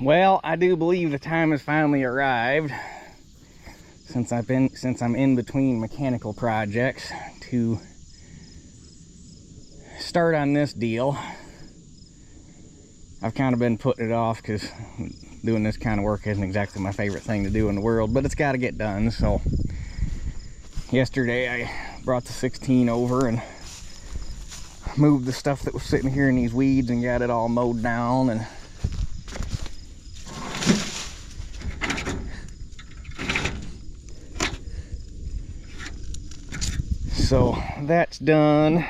Well, I do believe the time has finally arrived, since I'm in between mechanical projects, to start on this deal. I've kind of been putting it off because doing this kind of work isn't exactly my favorite thing to do in the world, but it's got to get done. So yesterday I brought the 16 over and moved the stuff that was sitting here in these weeds and got it all mowed down, and so that's done.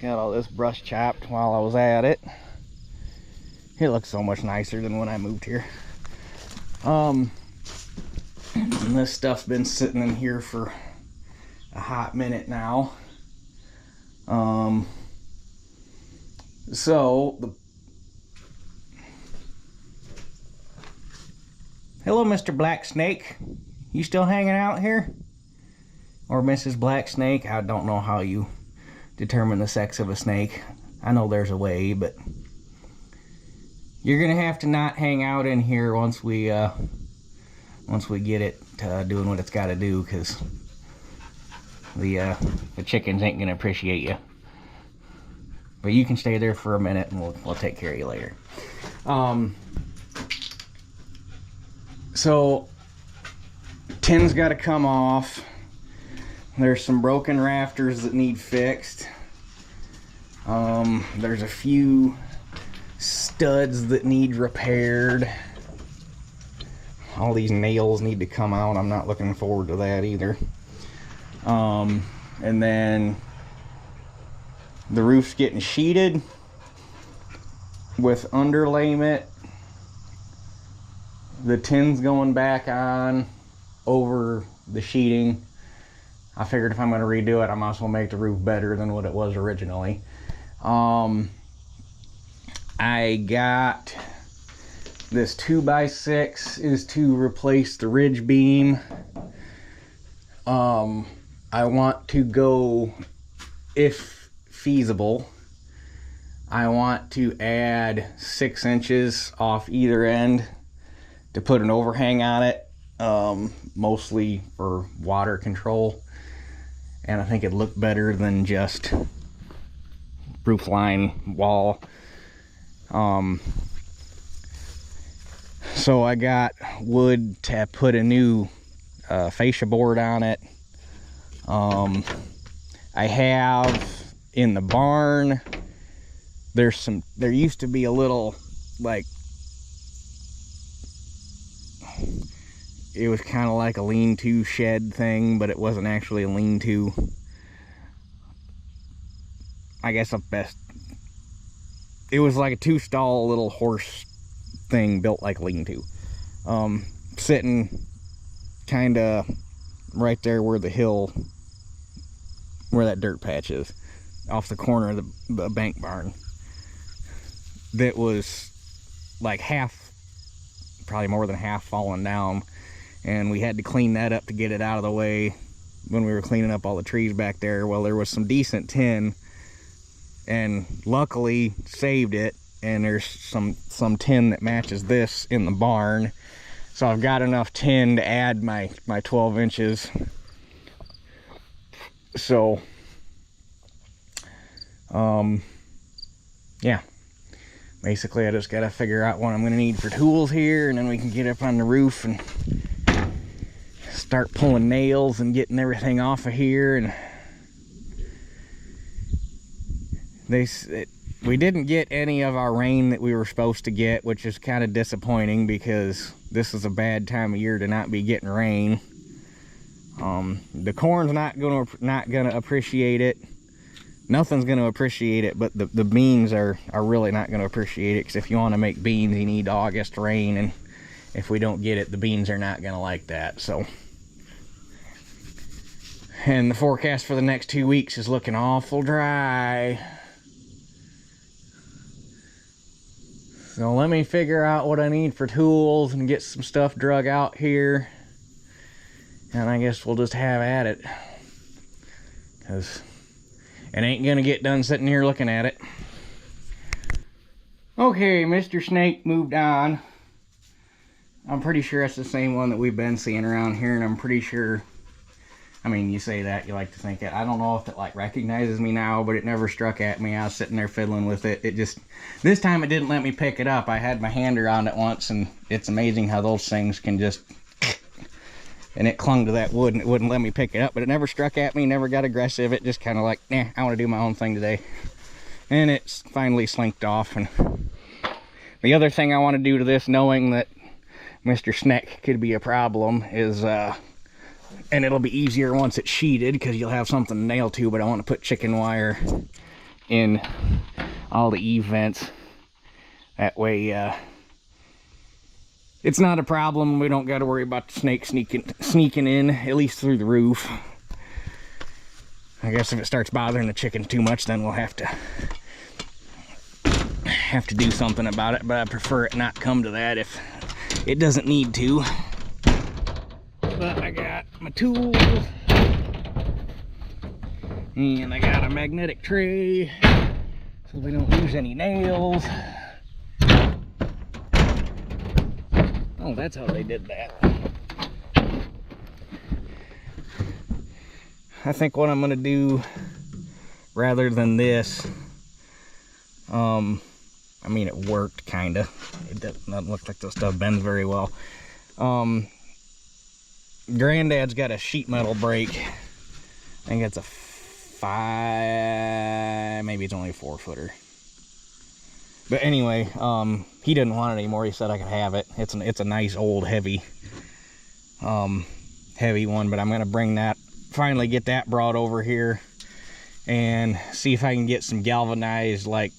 Got all this brush chopped while I was at it. It looks so much nicer than when I moved here. And this stuff's been sitting in here for a hot minute now. Hello, Mr. Black Snake. You still hanging out here? Or Mrs. Black Snake? I don't know how you determine the sex of a snake. I know there's a way, but you're gonna have to not hang out in here once we get it doing what it's got to do, because the chickens ain't gonna appreciate you. But you can stay there for a minute, and we'll take care of you later. So tin's got to come off. There's some broken rafters that need fixed. There's a few studs that need repaired. All these nails need to come out. I'm not looking forward to that either. And then the roof's getting sheeted with underlayment. The tin's going back on over the sheeting. I figured if I'm going to redo it, I might as well make the roof better than what it was originally. I got this 2x6 is to replace the ridge beam. I want to go, if feasible, I want to add 6 inches off either end to put an overhang on it, mostly for water control. And I think it'd look better than just roof line wall. So I got wood to put a new fascia board on it. I have in the barn, there used to be a little, like, it was kind of like a lean-to shed thing, but it wasn't actually a lean-to. I guess it was like a 2-stall little horse thing built like a lean-to. Sitting kind of right there where the hill, where that dirt patch is, off the corner of the bank barn. That was like half, probably more than half fallen down, and we had to clean that up to get it out of the way when we were cleaning up all the trees back there. Well, there was some decent tin, and luckily saved it, and there's some tin that matches this in the barn, so I've got enough tin to add my 12 inches. So yeah, basically I just gotta figure out what I'm gonna need for tools here, and then we can get up on the roof and start pulling nails and getting everything off of here. And we didn't get any of our rain that we were supposed to get, which is kind of disappointing because this is a bad time of year to not be getting rain. The corn's not gonna appreciate it. Nothing's gonna appreciate it, but the beans are really not gonna appreciate it, because if you want to make beans, you need August rain, and if we don't get it, the beans are not gonna like that. So, and the forecast for the next 2 weeks is looking awful dry. So let me figure out what I need for tools and get some stuff drug out here, and I guess we'll just have at it, because it ain't gonna get done sitting here looking at it. Okay, Mr. Snake moved on. I'm pretty sure it's the same one that we've been seeing around here, and I'm pretty sure, I mean, you say that, you like to think it. I don't know if it like recognizes me now, but it never struck at me. I was sitting there fiddling with it. It just, this time it didn't let me pick it up. I had my hand around it once, and it's amazing how those things can just, and it clung to that wood and it wouldn't let me pick it up, but it never struck at me, never got aggressive. It just kind of like, I want to do my own thing today. And it's finally slinked off. And the other thing I want to do to this, knowing that Mr. Snake could be a problem, is, and it'll be easier once it's sheeted because you'll have something to nail to, but I want to put chicken wire in all the eave vents. That way, it's not a problem. We don't got to worry about the snake sneaking in, at least through the roof. I guess if it starts bothering the chickens too much, then we'll have to do something about it, but I prefer it not come to that if it doesn't need to. But I got my tools, and I got a magnetic tray so we don't lose any nails. Oh, that's how they did that. I think what I'm gonna do, rather than this, I mean, it worked kinda. It doesn't look like this stuff bends very well. Granddad's got a sheet metal brake. I think it's a 5, maybe it's only a 4-footer. But anyway, he didn't want it anymore. He said I could have it. It's a nice old heavy one, but I'm gonna bring that, finally get that brought over here and see if I can get some galvanized, like,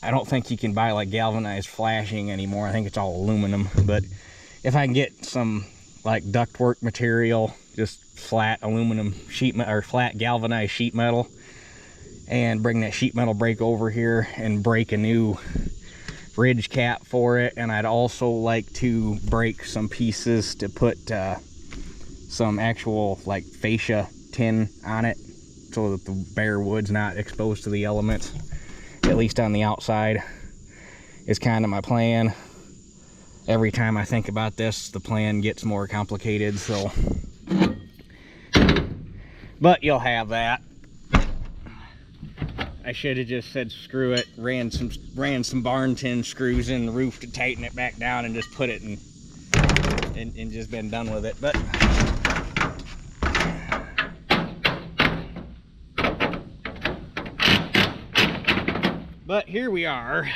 I don't think you can buy like galvanized flashing anymore. I think it's all aluminum, but if I can get some like ductwork material, just flat aluminum sheet metal or flat galvanized sheet metal, and bring that sheet metal brake over here and break a new ridge cap for it. And I'd also like to break some pieces to put some actual like fascia tin on it so that the bare wood's not exposed to the elements, at least on the outside, is kind of my plan. Every time I think about this, the plan gets more complicated, so, but you'll have that. I should have just said screw it, ran some barn tin screws in the roof to tighten it back down and just put it in and just been done with it. But here we are.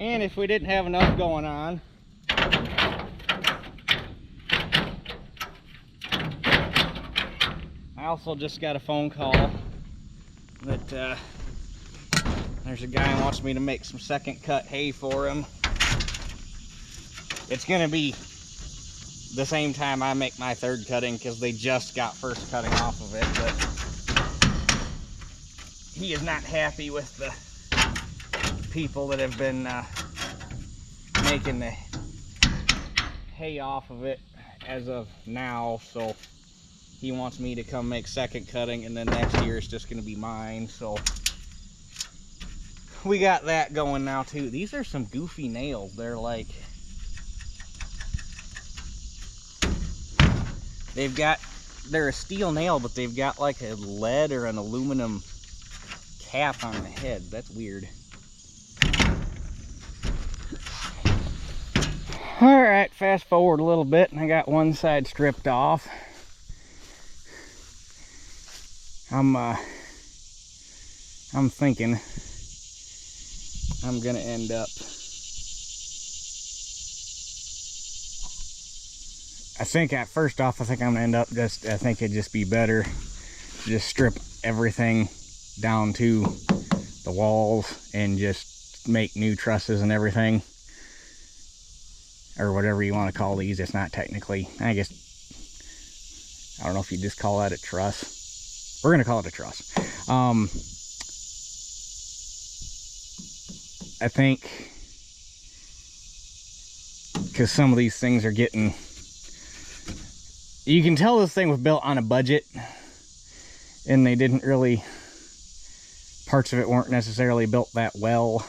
And if we didn't have enough going on, I also just got a phone call that there's a guy who wants me to make some second cut hay for him. It's gonna be the same time I make my third cutting because they just got first cutting off of it, but he is not happy with the people that have been making the hay off of it as of now, so he wants me to come make second cutting, and then next year it's just going to be mine. So we got that going now too. These are some goofy nails. They're like, they've got they're a steel nail, but they've got like a lead or an aluminum cap on the head. That's weird. All right, fast forward a little bit, and I got one side stripped off. I'm thinking I'm gonna end up, I think I'm gonna end up I think it'd just be better to just strip everything down to the walls and just make new trusses and everything, or whatever you want to call these. It's not technically, I guess, I don't know if you just call that a truss. We're gonna call it a truss. I think because some of these things are getting, you can tell this thing was built on a budget, and they didn't really, parts of it weren't necessarily built that well.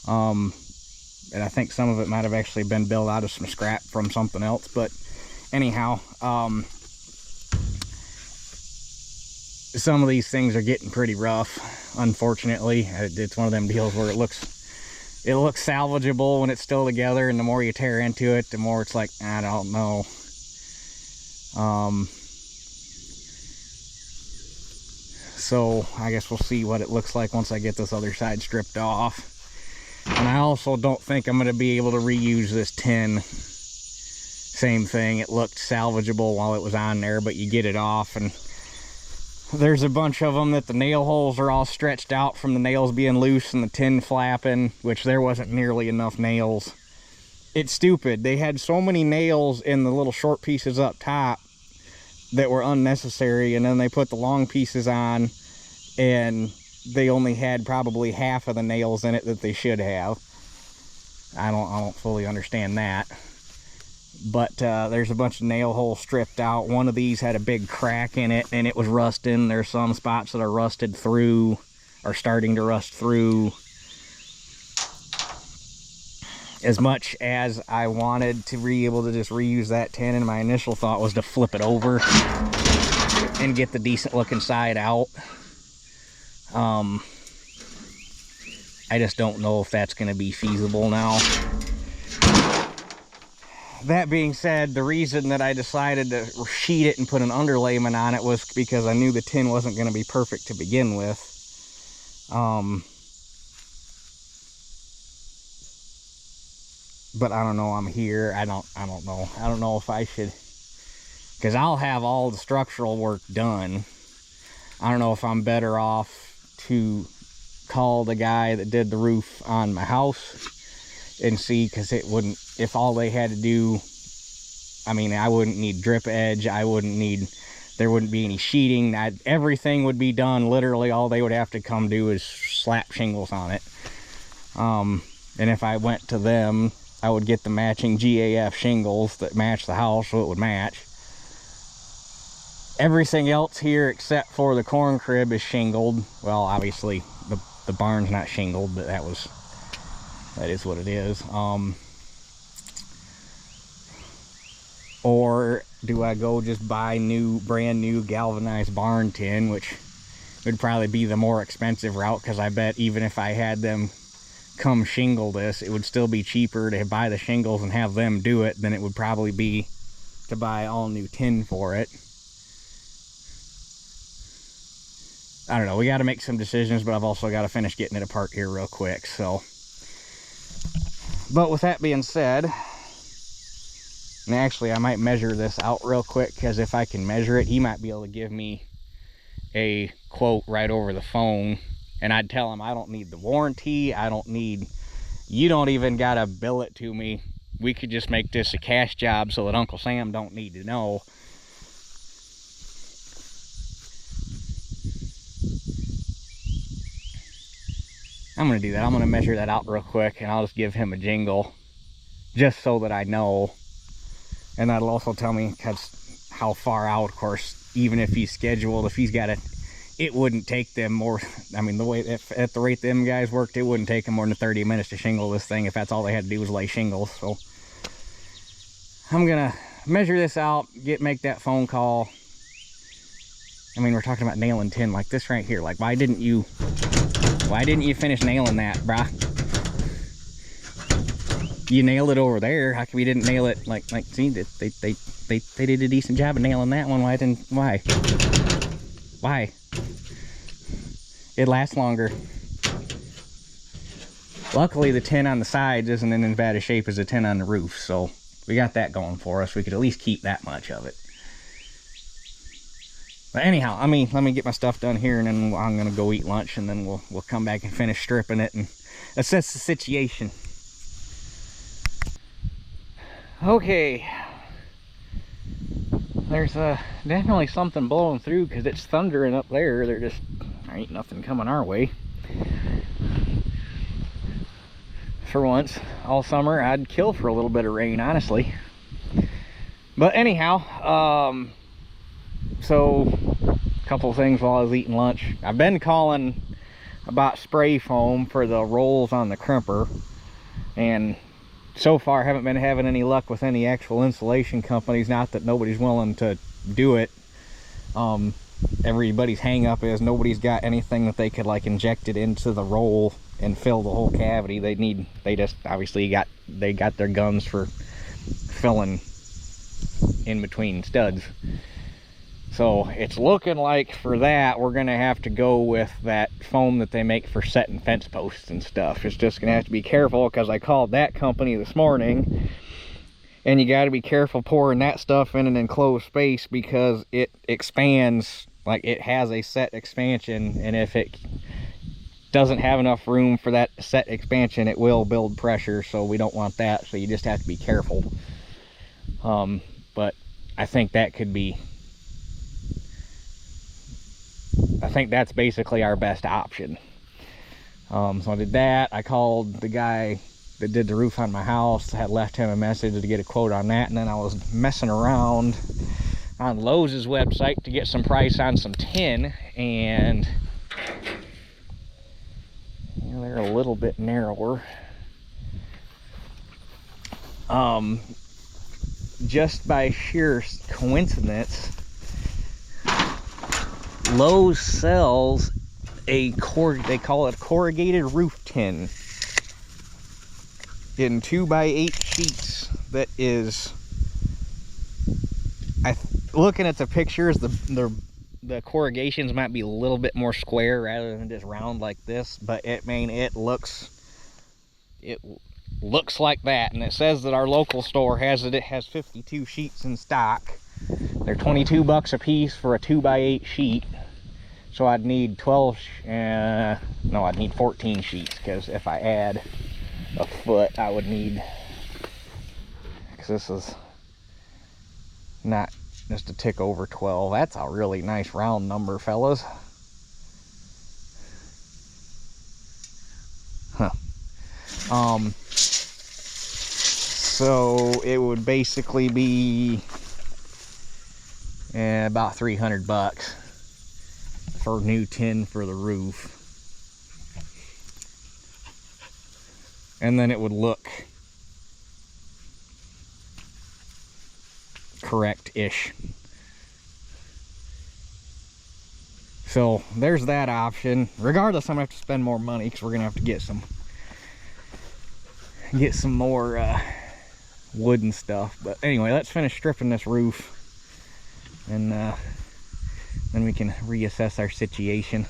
And I think some of it might have actually been built out of some scrap from something else. But anyhow, some of these things are getting pretty rough, unfortunately. It's one of them deals where it looks salvageable when it's still together, and the more you tear into it, the more it's like, I don't know. So I guess we'll see what it looks like once I get this other side stripped off. And I also don't think I'm going to be able to reuse this tin. Same thing, it looked salvageable while it was on there, but you get it off, and there's a bunch of them that the nail holes are all stretched out from the nails being loose and the tin flapping, which there wasn't nearly enough nails. It's stupid. They had so many nails in the little short pieces up top that were unnecessary, and then they put the long pieces on, and they only had probably half of the nails in it that they should have. I don't fully understand that. But there's a bunch of nail holes stripped out. One of these had a big crack in it, and it was rusting. There's some spots that are rusted through, or starting to rust through. As much as I wanted to be able to just reuse that tin, and my initial thought was to flip it over and get the decent looking side out. I just don't know if that's going to be feasible now. That being said, the reason that I decided to sheet it and put an underlayment on it was because I knew the tin wasn't going to be perfect to begin with. But I don't know, I'm here. I don't know. I don't know if I should, because I'll have all the structural work done. I don't know if I'm better off to call the guy that did the roof on my house and see, because it wouldn't, if all they had to do, I mean, I wouldn't need drip edge, there wouldn't be any sheeting, everything would be done. Literally all they would have to come do is slap shingles on it. And if I went to them, I would get the matching GAF shingles that match the house, so it would match. Everything else here except for the corn crib is shingled. Well, obviously the barn's not shingled, but that is what it is. Or do I go just buy brand new galvanized barn tin, which would probably be the more expensive route, because I bet even if I had them come shingle this, it would still be cheaper to buy the shingles and have them do it than it would probably be to buy all new tin for it. I don't know, we got to make some decisions, but I've also got to finish getting it apart here real quick. So, but with that being said, and actually I might measure this out real quick, because if I can measure it, he might be able to give me a quote right over the phone, and I'd tell him I don't need the warranty, you don't even gotta bill it to me, we could just make this a cash job so that Uncle Sam don't need to know. I'm gonna do that. I'm gonna measure that out real quick, and I'll just give him a jingle just so that I know. And that'll also tell me how far out, of course, even if he's scheduled, if he's got it wouldn't take them more, I mean, at the rate them guys worked, it wouldn't take them more than 30 minutes to shingle this thing if that's all they had to do was lay shingles. So I'm gonna measure this out, make that phone call. I mean, we're talking about nailing tin like this right here. Like, why didn't you finish nailing that, brah? You nailed it over there. How come you didn't nail it? Like, see, they did a decent job of nailing that one. Why? It lasts longer. Luckily, the tin on the sides isn't in as bad a shape as the tin on the roof, so we got that going for us. We could at least keep that much of it. But anyhow, let me get my stuff done here, and then I'm gonna go eat lunch, and then we'll come back and finish stripping it and assess the situation. Okay, there's definitely something blowing through because it's thundering up there. There ain't nothing coming our way. For once, all summer I'd kill for a little bit of rain, honestly. But anyhow, so a couple of things while I was eating lunch. I've been calling about spray foam for the rolls on the crimper, and so far haven't been having any luck with any actual insulation companies. Not that nobody's willing to do it. Everybody's hang up is nobody's got anything that they could like inject it into the roll and fill the whole cavity. They just obviously got their guns for filling in between studs. So it's looking like for that we're gonna have to go with that foam that they make for setting fence posts and stuff. It's just gonna have to be careful because I called that company this morning, and you got to be careful pouring that stuff in an enclosed space because it expands. Like, it has a set expansion, and if it doesn't have enough room for that set expansion, it will build pressure, so we don't want that. So you just have to be careful. But I think that could be, I think that's basically our best option. So I did that. I called the guy that did the roof on my house. I had left him a message to get a quote on that, and then I was messing around on Lowe's website to get some price on some tin, and you know, they're a little bit narrower. Just by sheer coincidence, Lowe's sells they call it corrugated roof tin in 2x8 sheets. That is, looking at the pictures, the corrugations might be a little bit more square rather than just round like this, but it looks like that. And it says that our local store has it. It has 52 sheets in stock. They're $22 a piece for a 2x8 sheet. So I'd need 14 sheets, because if I add a foot, I would need, because this is not just a tick over 12. That's a really nice round number, fellas. Huh. So it would basically be about $300 for new tin for the roof. And then it would look correct-ish. So there's that option. Regardless, I'm gonna have to spend more money because we're gonna have to get some more wood and stuff. But anyway, let's finish stripping this roof, and then we can reassess our situation.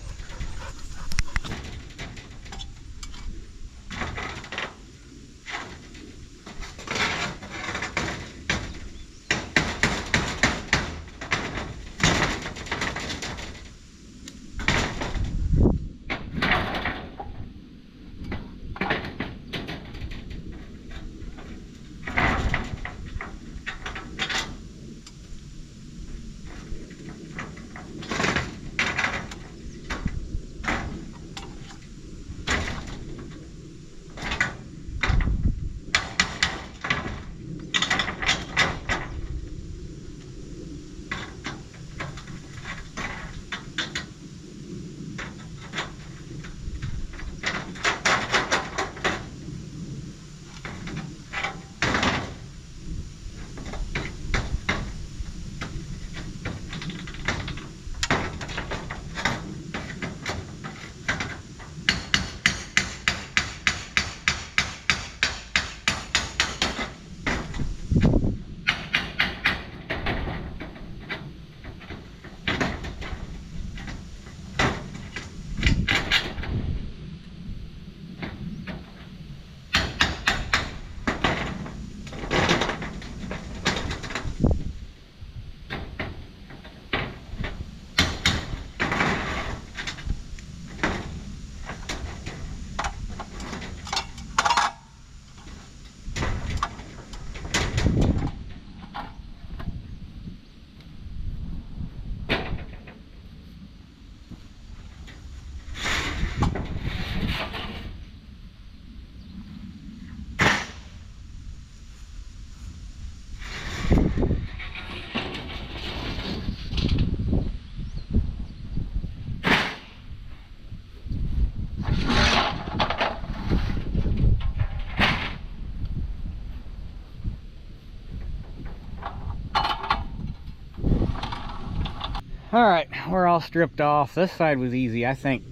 Alright, we're all stripped off. This side was easy. I think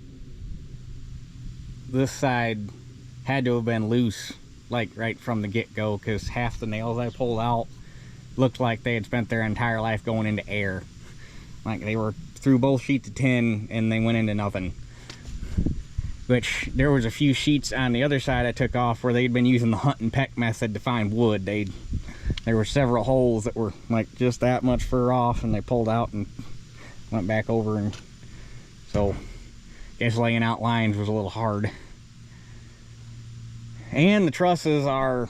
this side had to have been loose, like right from the get-go, because half the nails I pulled out looked like they had spent their entire life going into air. Like they were through both sheets of tin and they went into nothing. Which, there was a few sheets on the other side I took off where they'd been using the hunt and peck method to find wood. There were several holes that were like just that much fur off, and they pulled out and went back over, and so I guess laying out lines was a little hard. And the trusses are,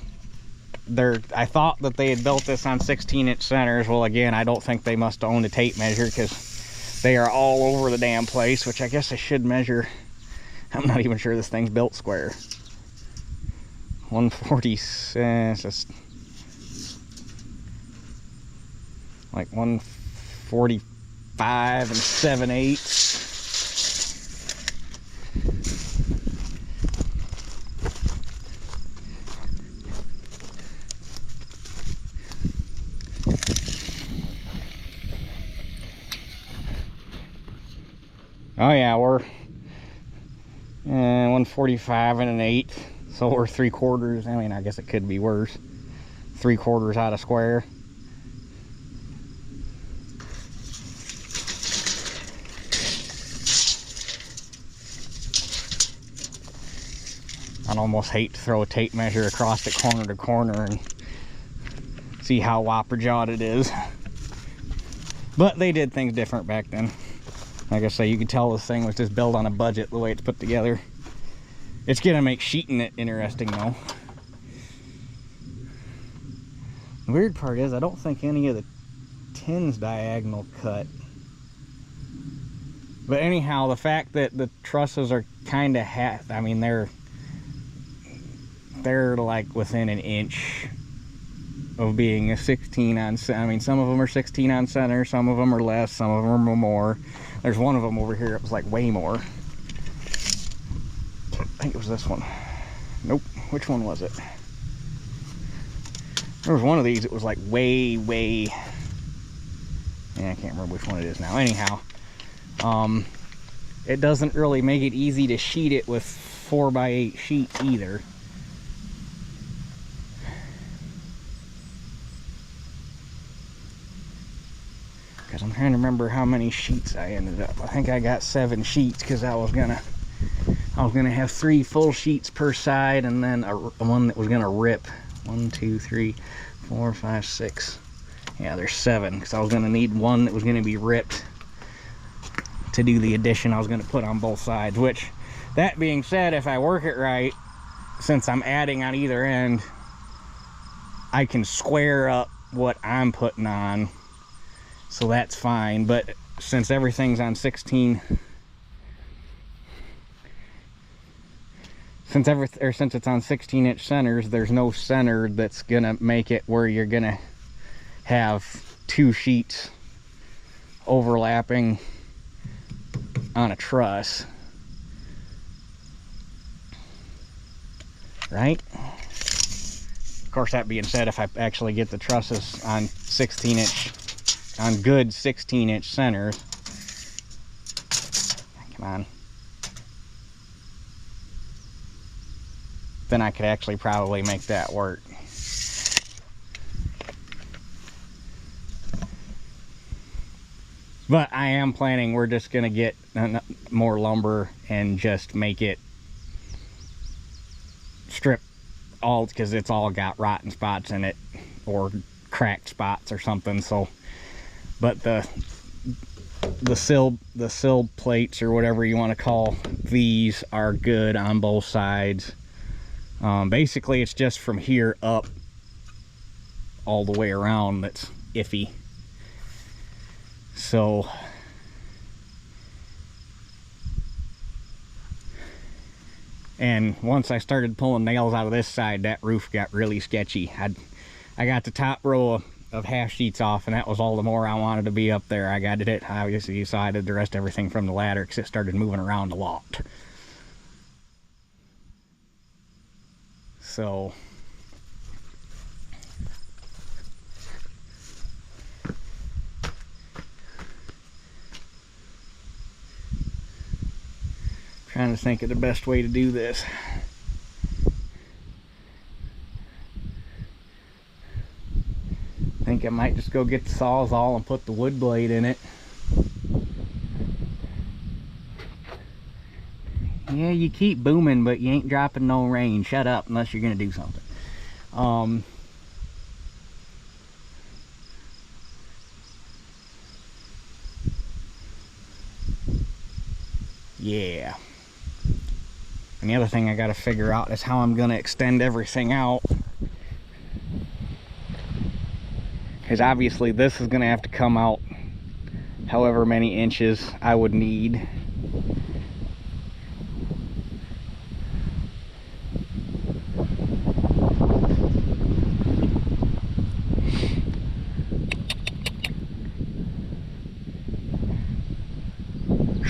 I thought that they had built this on 16-inch centers. Well, again, I don't think they must have owned a tape measure, because they are all over the damn place, which I guess I should measure. I'm not even sure this thing's built square. 140, like 145 and 7/8. Oh yeah, we're 145 and 1/8, so we're 3/4. I mean, I guess it could be worse. 3/4 out of square. I'd almost hate to throw a tape measure across it corner to corner and see how whopper jawed it is. But they did things different back then. Like I say, you can tell this thing was just built on a budget the way it's put together. It's gonna make sheeting it interesting though. The weird part is I don't think any of the tin's diagonal cut. But anyhow, the fact that the trusses are kind of half, I mean they're like within an inch of being a 16 on, I mean some of them are 16 on center, some of them are less, some of them are more. There's one of them over here that was like way more. I think it was this one. Nope, which one was it? There was one of these that was like way, yeah, I can't remember which one it is now. Anyhow, it doesn't really make it easy to sheet it with 4x8 sheets either. Because I'm trying to remember how many sheets I ended up. I think I got 7 sheets because I was gonna have 3 full sheets per side, and then one that was gonna rip. 1, 2, 3, 4, 5, 6. Yeah, there's 7 because I was gonna need one that was gonna be ripped to do the addition I was gonna put on both sides. Which, that being said, if I work it right, since I'm adding on either end, I can square up what I'm putting on. So that's fine, but since everything's on 16, since it's on 16-inch centers, there's no center that's gonna make it where you're gonna have 2 sheets overlapping on a truss, right? Of course, that being said, if I actually get the trusses on 16-inch, on good 16-inch centers, come on, then I could actually probably make that work. But I am planning, we're just gonna get more lumber and just make it strip all, because it's all got rotten spots in it or cracked spots or something. So, but the sill plates, or whatever you want to call these, are good on both sides. Basically it's just from here up all the way around that's iffy. So and once I started pulling nails out of this side, that roof got really sketchy. I got the top row of half sheets off, and that was all the more I wanted to be up there. I got it, obviously you saw I did the rest of everything from the ladder because it started moving around a lot. So to think of the best way to do this. I think I might just go get the Sawzall and put the wood blade in it. Yeah, you keep booming, but you ain't dropping no rain. Shut up unless you're gonna do something. Yeah. And the other thing I gotta figure out is how I'm gonna extend everything out. Because obviously this is gonna have to come out however many inches I would need.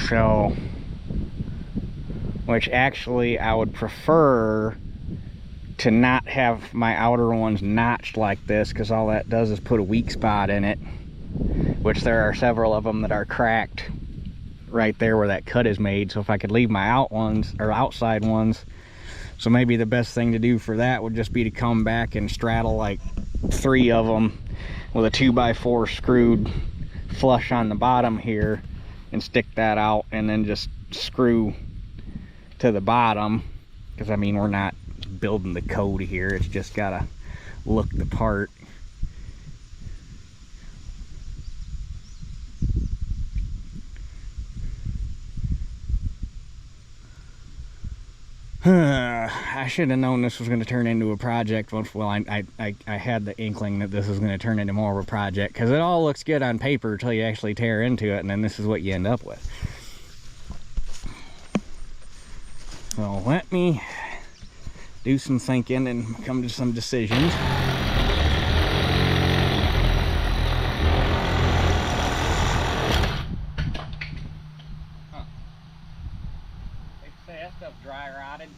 So, which actually I would prefer to not have my outer ones notched like this, because all that does is put a weak spot in it, which there are several of them that are cracked right there where that cut is made. So if I could leave my outside ones, so maybe the best thing to do for that would just be to come back and straddle like 3 of them with a 2x4 screwed flush on the bottom here, and stick that out, and then just screw to the bottom, because I mean, we're not building the code here, it's just gotta look the part. I should have known this was going to turn into a project. Well, I had the inkling that this was going to turn into more of a project, because it all looks good on paper until you actually tear into it, and then this is what you end up with. So let me do some thinking and come to some decisions. That stuff's dry rotted.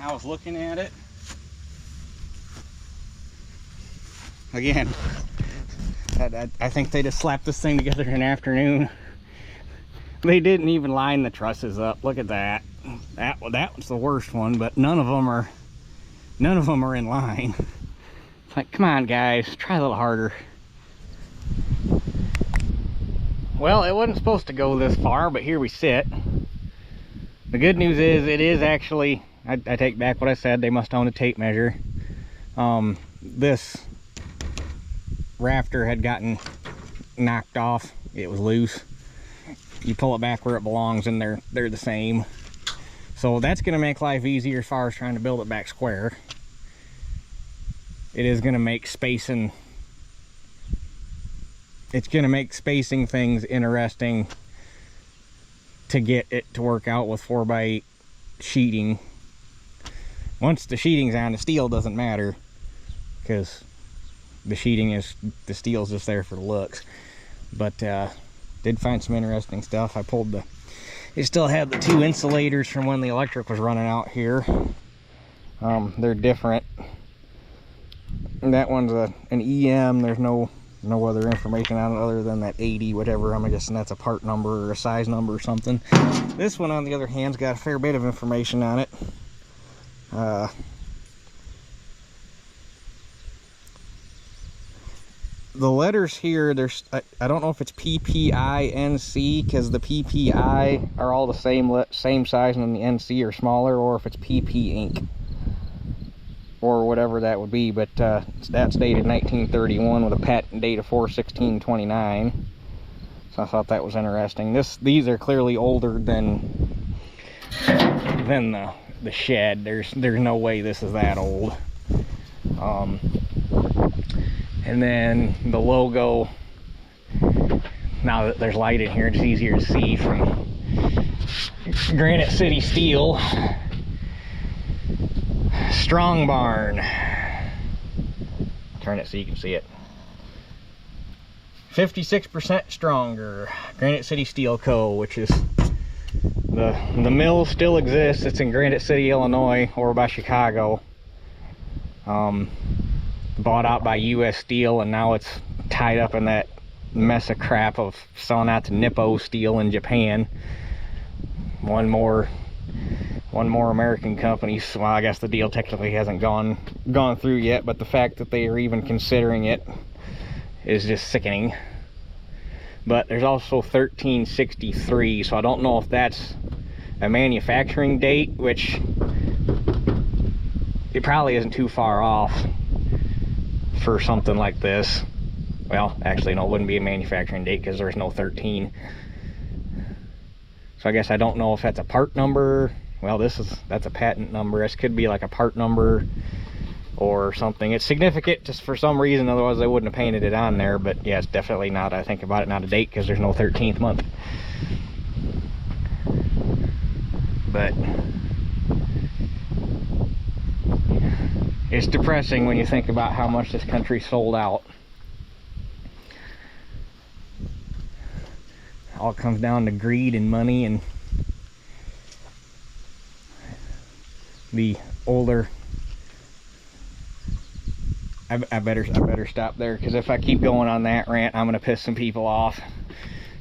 I was looking at it again. I think they just slapped this thing together in an afternoon. They didn't even line the trusses up. Look at that. That was the worst one, but none of them are in line. It's like, come on guys, try a little harder. Well, it wasn't supposed to go this far, but here we sit. The good news is it is actually, I take back what I said, they must own a tape measure. This rafter had gotten knocked off. It was loose. You pull it back where it belongs and they're the same. So that's going to make life easier as far as trying to build it back square. It is going to make spacing, it's going to make spacing things interesting to get it to work out with 4x8 sheeting. Once the sheeting's on, the steel doesn't matter, because the steel's just there for the looks. But did find some interesting stuff. I pulled it still had the 2 insulators from when the electric was running out here. They're different That one's an EM. There's no other information on it other than that 80, whatever. I'm guessing that's a part number or a size number or something. This one, on the other hand, has got a fair bit of information on it. The letters here, there's I don't know if it's PPI, NC, because the PPI are all the same size and the NC are smaller, or if it's PP Inc. or whatever that would be, but that's dated 1931 with a patent date of 4/16/29. So I thought that was interesting. These are clearly older than the shed. There's no way this is that old. And then the logo, now that there's light in here, it's easier to see, from Granite City Steel, Strong Barn. Turn it so you can see it. 56% stronger. Granite City Steel Co., which is the mill still exists. It's in Granite City, Illinois, over by Chicago. Bought out by U.S. Steel, and now it's tied up in that mess of crap of selling out to Nippo Steel in Japan. One more American company. Well, I guess the deal technically hasn't gone through yet, but the fact that they are even considering it is just sickening. But there's also 1363, so I don't know if that's a manufacturing date, which it probably isn't too far off for something like this. Well, actually, no, it wouldn't be a manufacturing date because there's no 13. So I guess I don't know if that's a part number. Well, that's a patent number. This could be like a part number or something. It's significant just for some reason, otherwise they wouldn't have painted it on there. But yeah, it's definitely not, I think about it, not a date, because there's no 13th month. But it's depressing when you think about how much this country sold out. All comes down to greed and money, and the older. I better stop there, because if I keep going on that rant, I'm gonna piss some people off.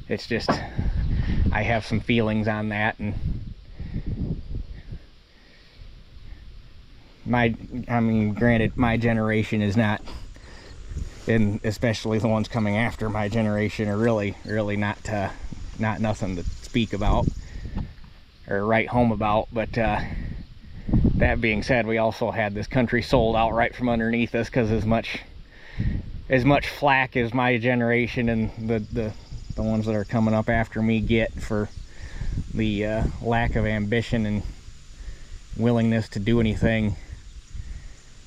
It's just, I have some feelings on that, and I mean, granted, my generation is not, and especially the ones coming after my generation, are really not nothing to speak about or write home about. But that being said, we also had this country sold out right from underneath us, because as much flack as my generation and the ones that are coming up after me get for the lack of ambition and willingness to do anything,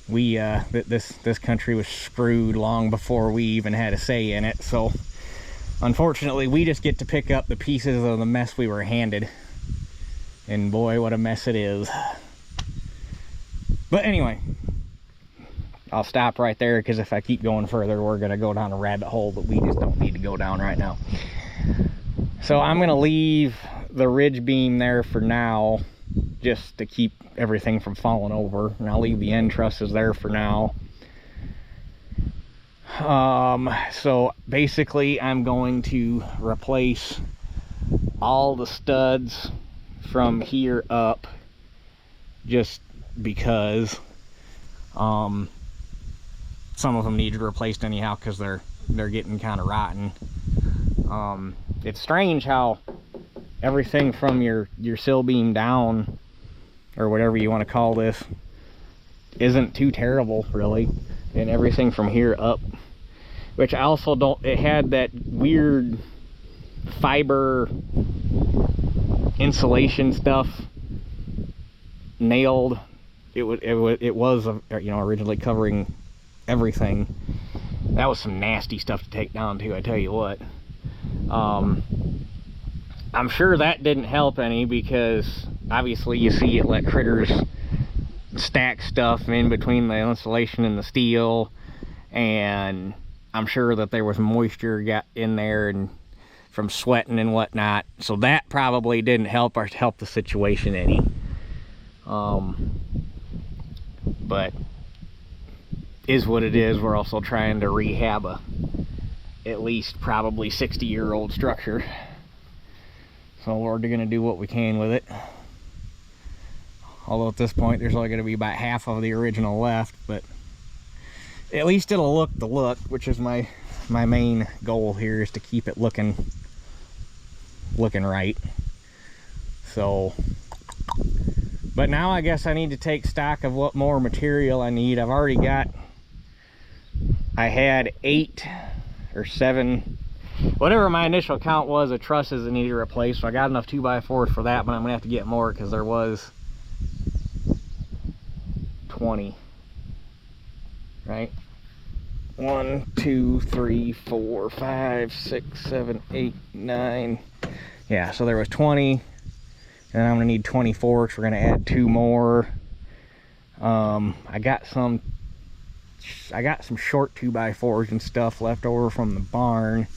this country was screwed long before we even had a say in it. So unfortunately, we just get to pick up the pieces of the mess we were handed, and boy, what a mess it is. But anyway, I'll stop right there, because if I keep going further, we're gonna go down a rabbit hole that we just don't need to go down right now. So I'm gonna leave the ridge beam there for now, just to keep everything from falling over, and I'll leave the end trusses there for now. So basically, I'm going to replace all the studs from here up, just because some of them need replaced anyhow, because they're getting kind of rotten. It's strange how everything from your sill beam down, or whatever you want to call this, isn't too terrible really, and everything from here up, which I also don't, it had that weird fiber insulation stuff nailed. It was originally covering everything. That was some nasty stuff to take down too, I tell you what. I'm sure that didn't help any, because obviously you see it let critters stack stuff in between the insulation and the steel, and I'm sure that there was moisture got in there and from sweating and whatnot, so that probably didn't help the situation any. But is what it is. We're also trying to rehab a at least probably 60-year-old structure. So we're gonna do what we can with it. Although at this point there's only gonna be about half of the original left, but at least it'll look the look, which is my main goal here, is to keep it looking right. So, but now I guess I need to take stock of what more material I need. I've already got, I had 8 or 7, whatever my initial count was, of trusses that needed replaced. So I got enough 2x4s for that, but I'm gonna have to get more because there was 20, right? 1, 2, 3, 4, 5, 6, 7, 8, 9. Yeah, so there was 20, and I'm gonna need 24 because we're gonna add 2 more. I got some short 2x4s and stuff left over from the barn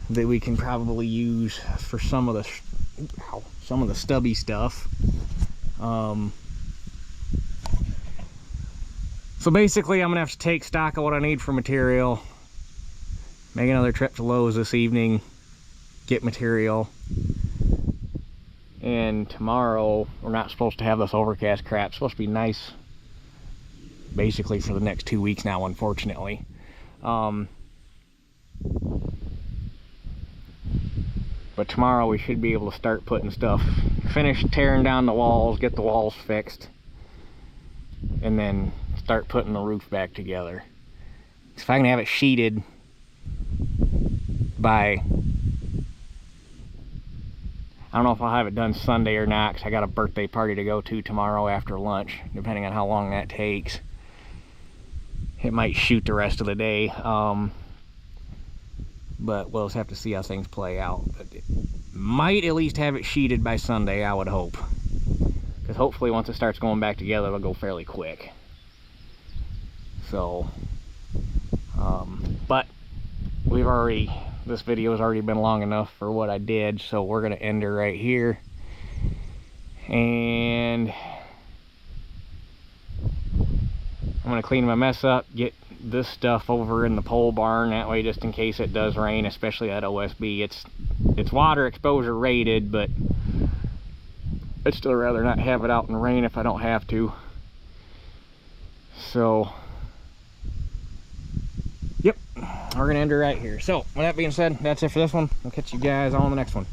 that we can probably use for some of the stubby stuff. So basically I'm gonna have to take stock of what I need for material, make another trip to Lowe's this evening, get material, and tomorrow we're not supposed to have this overcast crap. It's supposed to be nice basically for the next 2 weeks now, unfortunately. But tomorrow we should be able to start putting stuff, finish tearing down the walls, get the walls fixed, and then start putting the roof back together. If I can have it sheeted by, I don't know if I'll have it done Sunday or not, because I got a birthday party to go to tomorrow after lunch, depending on how long that takes. It might shoot the rest of the day, but we'll just have to see how things play out. But it might at least have it sheeted by Sunday, I would hope, because hopefully once it starts going back together it'll go fairly quick. So but this video has already been long enough for what I did, so we're gonna end her right here, and I'm gonna clean my mess up, get this stuff over in the pole barn, that way just in case it does rain, especially at OSB. It's water exposure rated, but I'd still rather not have it out in the rain if I don't have to. So yep, we're gonna end her right here. So with that being said, that's it for this one. I'll catch you guys on the next one.